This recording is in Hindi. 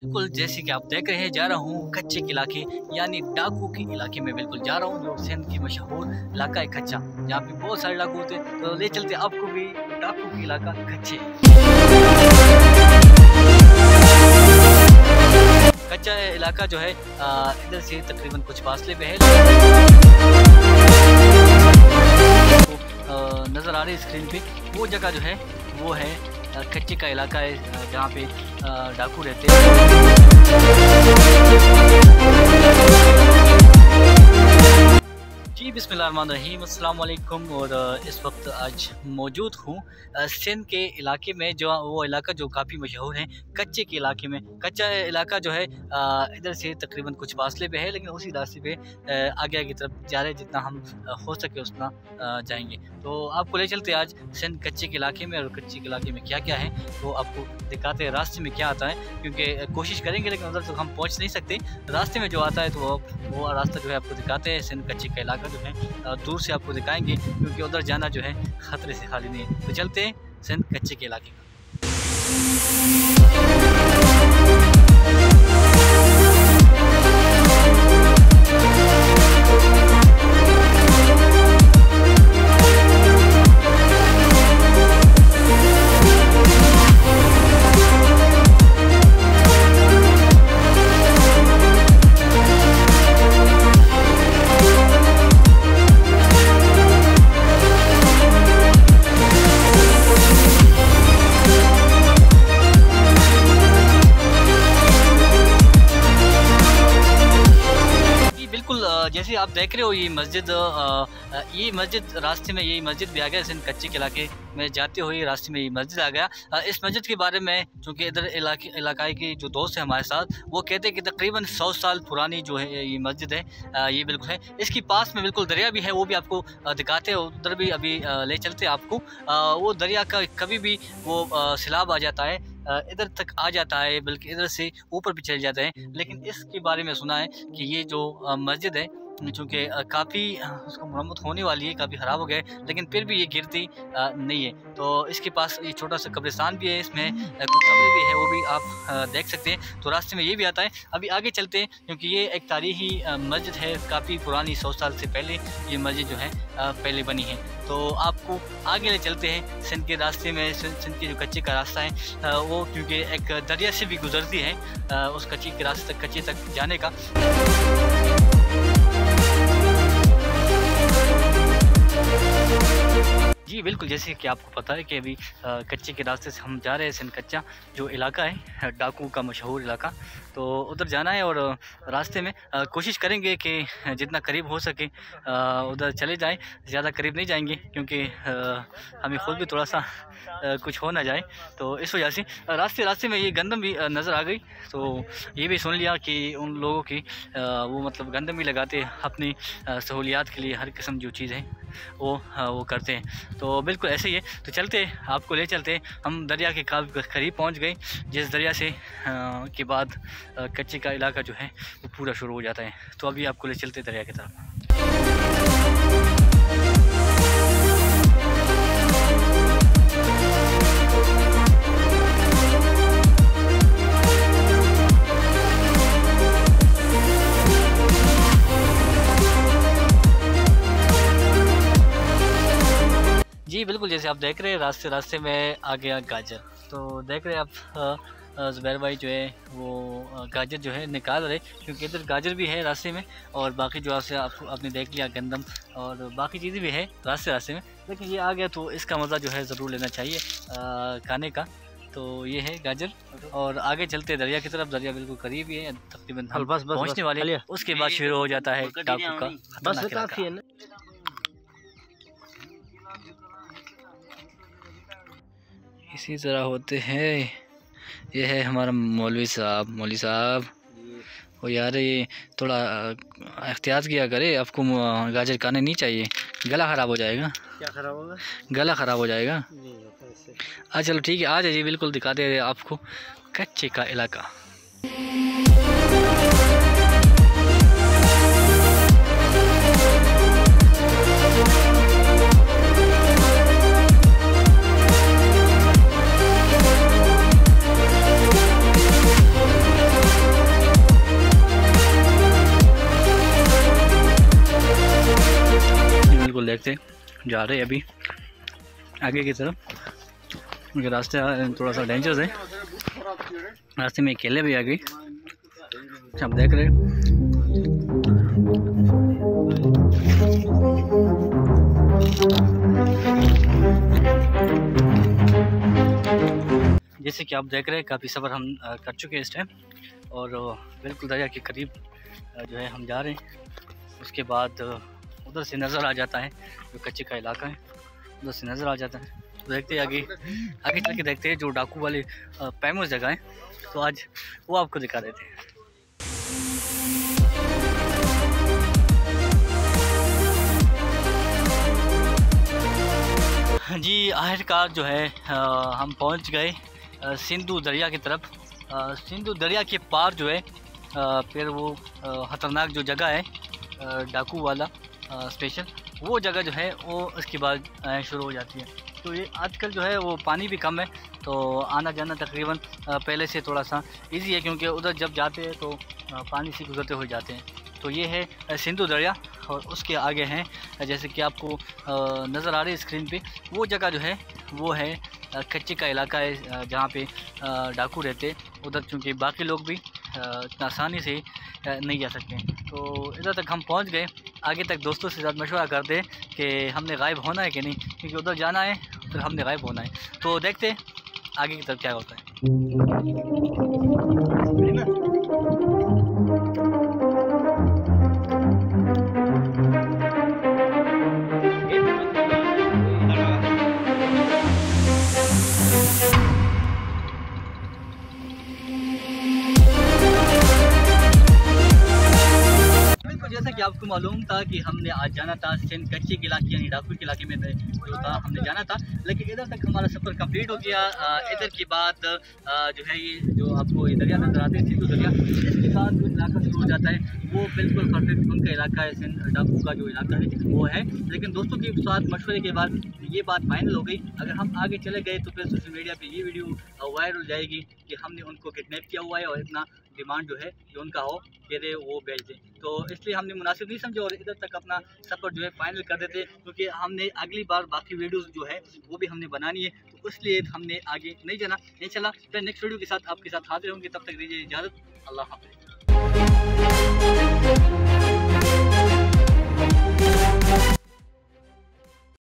बिल्कुल जैसे कि आप देख रहे हैं जा रहा हूँ कच्चे के इलाके यानी डाकू के इलाके में बिल्कुल जा रहा हूँ जो सिंध की मशहूर इलाका है कच्चा, जहाँ पे बहुत सारे डाकू होते हैं। तो ले चलते आपको भी डाकू के इलाका कच्चे। कच्चा इलाका जो है इधर से तकरीबन कुछ फासले पे है। नज़र आ रही है स्क्रीन पे वो जगह जो है वो है कच्चे का इलाका है जहाँ पे डाकू रहते हैं। जी बिस्मिल्लाहिर्रहमानिर्रहीम, अस्सलाम वालेकुम। और इस वक्त आज मौजूद हूँ सिंध के इलाके में, जो वो इलाका जो काफ़ी मशहूर है कच्चे के इलाके में। कच्चा इलाका जो है इधर से तकरीबन कुछ फासले पे है, लेकिन उसी रास्ते पे आगे की तरफ जा रहे हैं, जितना हम हो सके उतना जाएंगे। तो आपको ले चलते आज सिंध कच्चे के इलाके में, और कच्चे के इलाके में क्या क्या है तो आपको दिखाते हैं रास्ते में क्या आता है, क्योंकि कोशिश करेंगे लेकिन उधर तक हम पहुँच नहीं सकते। रास्ते में जो आता है तो वो रास्ता जो है आपको दिखाते हैं। सिंध कच्चे का इलाका जो है दूर से आपको दिखाएंगे, क्योंकि उधर जाना जो है ख़तरे से खाली नहीं है। तो चलते हैं सिंध कच्चे के इलाके में। जैसे आप देख रहे हो ये मस्जिद रास्ते में, यही मस्जिद भी आ गया सिंध कच्चे के इलाके में जाते हुए रास्ते में ये मस्जिद आ गया। इस मस्जिद के बारे में चूँकि इधर इलाकाई के जो दोस्त हैं हमारे साथ, वो कहते हैं कि तकरीबन 100 साल पुरानी जो है ये मस्जिद है, ये बिल्कुल है। इसके पास में बिल्कुल दरिया भी है, वो भी आपको दिखाते हैं। उधर भी अभी ले चलते हैं आपको। वो दरिया का कभी भी वो सैलाब आ जाता है, इधर तक आ जाता है, बल्कि इधर से ऊपर भी चले जाते हैं। लेकिन इसके बारे में सुना है कि ये जो मस्जिद है चूँकि काफ़ी उसको मरम्मत होने वाली है, काफ़ी ख़राब हो गया है, लेकिन फिर भी ये गिरती नहीं है। तो इसके पास ये छोटा सा कब्रिस्तान भी है, इसमें कुछ कमरे भी है, वो भी आप देख सकते हैं। तो रास्ते में ये भी आता है। अभी आगे चलते हैं, क्योंकि ये एक तारीखी मस्जिद है, काफ़ी पुरानी, 100 साल से पहले ये मस्जिद जो है पहले बनी है। तो आपको आगे ले चलते हैं सिंध के रास्ते में। सिंध के जो कच्चे का रास्ता है वो क्योंकि एक दरिया से भी गुजरती है, उस कच्चे के रास्ते तक, कच्चे तक जाने का। जी बिल्कुल, जैसे कि आपको पता है कि अभी कच्चे के रास्ते से हम जा रहे हैं सिंध कच्चा जो इलाका है डाकू का मशहूर इलाका। तो उधर जाना है और रास्ते में कोशिश करेंगे कि जितना करीब हो सके उधर चले जाएं। ज़्यादा करीब नहीं जाएंगे, क्योंकि हमें ख़ुद भी थोड़ा सा कुछ हो ना जाए। तो इस वजह से रास्ते में ये गंदम भी नज़र आ गई। तो ये भी सुन लिया कि उन लोगों की वो मतलब गंदम भी लगाते हैं अपनी सहूलियात के लिए, हर किस्म जो चीज़ है वो करते हैं। तो बिल्कुल ऐसे ही है। तो चलते आपको ले चलते, हम दरिया के करीब पहुंच गए, जिस दरिया से के बाद कच्चे का इलाका जो है वो पूरा शुरू हो जाता है। तो अभी आपको ले चलते दरिया की तरफ। जी बिल्कुल, जैसे आप देख रहे हैं रास्ते में आ गया गाजर। तो देख रहे हैं आप ज़ुबैर भाई जो है वो गाजर जो है निकाल रहे, क्योंकि इधर गाजर भी है रास्ते में, और बाकी जो आपने देख लिया गंदम और बाकी चीज़ें भी है रास्ते में। लेकिन ये आ गया तो इसका मज़ा जो है ज़रूर लेना चाहिए खाने का। तो ये है गाजर, और आगे चलते दरिया की तरफ। दरिया बिल्कुल करीब ही है, तकरीबन पहुँचने वाले। उसके बाद शुरू हो जाता है डाकू का। इसी तरह होते हैं। ये है हमारा मौलवी साहब। वो यार ये थोड़ा एहतियात किया करे, आपको गाजर खाने नहीं चाहिए, गला ख़राब हो जाएगा। क्या ख़राब होगा? गला ख़राब हो जाएगा। चलो ठीक है, आ जाइए, बिल्कुल दिखाते हैं आपको कच्चे का इलाका। देखते जा रहे हैं अभी आगे की तरफ, क्योंकि रास्ते थोड़ा सा डेंजरस है, रास्ते में केले भी आ गई। आप देख रहे हैं जैसे कि आप देख रहे हैं काफ़ी सफ़र हम कर चुके हैं इस टाइम, और बिल्कुल दरिया के करीब जो है हम जा रहे हैं। उसके बाद उधर से नज़र आ जाता है जो कच्चे का इलाका है, उधर से नज़र आ जाता है। तो देखते हैं आगे चल के देखते हैं जो डाकू वाली फेमस जगह है, तो आज वो आपको दिखा देते हैं। जी आखिरकार जो है हम पहुंच गए सिंधु दरिया की तरफ। सिंधु दरिया के पार जो है फिर वो ख़तरनाक जो जगह है डाकू वाला स्पेशल, वो जगह जो है वो उसके बाद शुरू हो जाती है। तो ये आजकल जो है वो पानी भी कम है, तो आना जाना तकरीबन पहले से थोड़ा सा इजी है, क्योंकि उधर जब जाते हैं तो पानी से गुजरते हुए जाते हैं। तो ये है सिंधु दरिया, और उसके आगे हैं जैसे कि आपको नज़र आ रही है स्क्रीन पे, वो जगह जो है वो है कच्चे का इलाका है जहाँ पे डाकू रहते। उधर चूँकि बाकी लोग भी इतना आसानी से नहीं जा सकते। तो इधर तक हम पहुँच गए। आगे तक दोस्तों से साथ मशवरा करते हैं कि हमने गायब होना है कि नहीं, क्योंकि उधर जाना है फिर हमने गायब होना है। तो देखते हैं आगे की तरफ क्या होता है। जैसा कि आपको मालूम था कि हमने आज जाना था सिंध कच्चे के इलाके यानी डाकू के इलाके में जो था हमने जाना था, लेकिन इधर तक हमारा सफ़र कंप्लीट हो गया। इधर के बाद जो है ये जो आपको ये दरिया नजर आते हैं सिंधु दरिया, इसके बाद जो इलाका शुरू हो जाता है वो बिल्कुल परफेक्ट उनका इलाका है, सिंध डाकू का जो इलाका है वो है। लेकिन दोस्तों के साथ मशवरे के बाद ये बात फाइनल हो गई, अगर हम आगे चले गए तो फिर सोशल मीडिया पे ये वीडियो वायरल हो जाएगी कि हमने उनको किडनैप किया हुआ है और इतना डिमांड जो है कि उनका हो कि रे वो बेच दें। तो इसलिए हमने मुनासिब नहीं समझा और इधर तक अपना सफ़र जो है फाइनल कर देते, क्योंकि हमने अगली बार बाकी वीडियोस जो है वो भी हमने बनानी है, तो इसलिए हमने आगे नहीं जाना। इंशाल्लाह फिर नेक्स्ट वीडियो के साथ आपके साथ हाजिर होंगे, तब तक दीजिए इजाज़त। अल्लाह हाफ़िज़।